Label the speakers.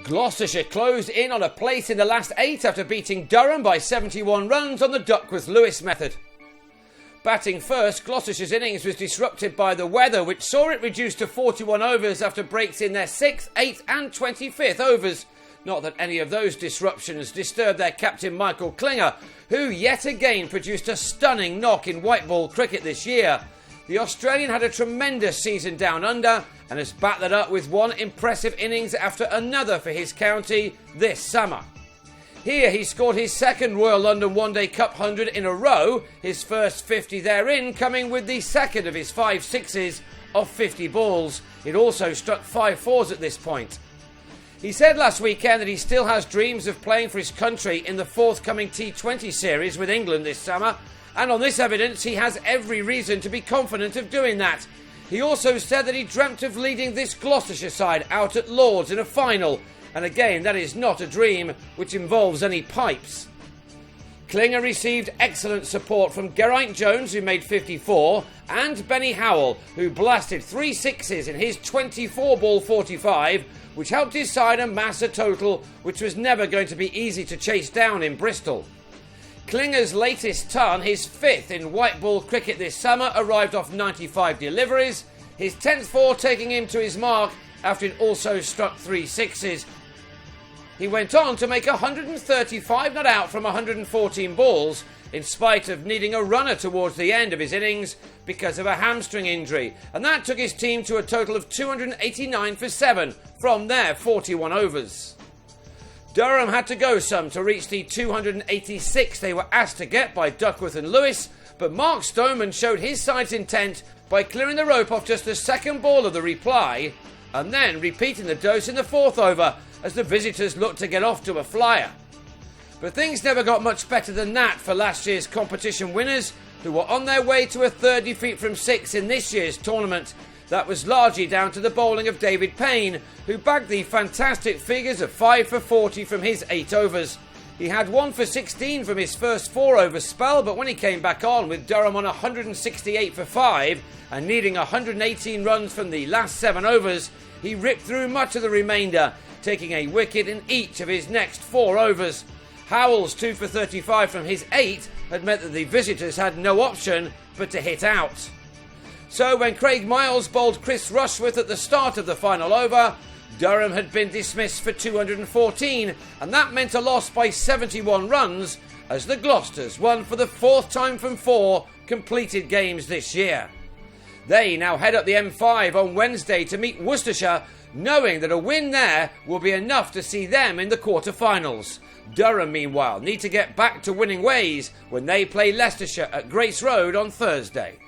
Speaker 1: Gloucestershire closed in on a place in the last 8 after beating Durham by 71 runs on the Duckworth Lewis method. Batting first, Gloucestershire's innings was disrupted by the weather, which saw it reduced to 41 overs after breaks in their 6th, 8th and 25th overs. Not that any of those disruptions disturbed their captain Michael Klinger, who yet again produced a stunning knock in white ball cricket this year. The Australian had a tremendous season down under and has backed that up with one impressive innings after another for his county this summer. Here he scored his second Royal London One Day Cup 100 in a row, his first 50 therein coming with the second of his 5 sixes off 50 balls. It also struck 5 fours at this point. He said last weekend that he still has dreams of playing for his country in the forthcoming T20 series with England this summer, and on this evidence he has every reason to be confident of doing that. He also said that he dreamt of leading this Gloucestershire side out at Lords in a final, and again that is not a dream which involves any pipes. Klinger received excellent support from Geraint Jones, who made 54, and Benny Howell, who blasted 3 sixes in his 24-ball 45, which helped his side amass a total which was never going to be easy to chase down in Bristol. Klinger's latest ton, his 5th in white ball cricket this summer, arrived off 95 deliveries, his 10th four taking him to his mark after it also struck 3 sixes. He went on to make 135 not out from 114 balls, in spite of needing a runner towards the end of his innings because of a hamstring injury, and that took his team to a total of 289 for 7 from their 41 overs. Durham had to go some to reach the 286 they were asked to get by Duckworth and Lewis, but Mark Stoneman showed his side's intent by clearing the rope off just the second ball of the reply, and then repeating the dose in the 4th over as the visitors looked to get off to a flyer. But things never got much better than that for last year's competition winners, who were on their way to a 3rd defeat from 6 in this year's tournament. That was largely down to the bowling of David Payne, who bagged the fantastic figures of 5 for 40 from his 8 overs. He had 1 for 16 from his first 4 over spell, but when he came back on with Durham on 168 for 5 and needing 118 runs from the last 7 overs, he ripped through much of the remainder, taking a wicket in each of his next 4 overs. Howell's 2 for 35 from his 8 had meant that the visitors had no option but to hit out. So when Craig Miles bowled Chris Rushworth at the start of the final over, Durham had been dismissed for 214, and that meant a loss by 71 runs as the Gloucesters won for the 4th time from 4 completed games this year. They now head up the M5 on Wednesday to meet Worcestershire, knowing that a win there will be enough to see them in the quarter-finals. Durham, meanwhile, need to get back to winning ways when they play Leicestershire at Grace Road on Thursday.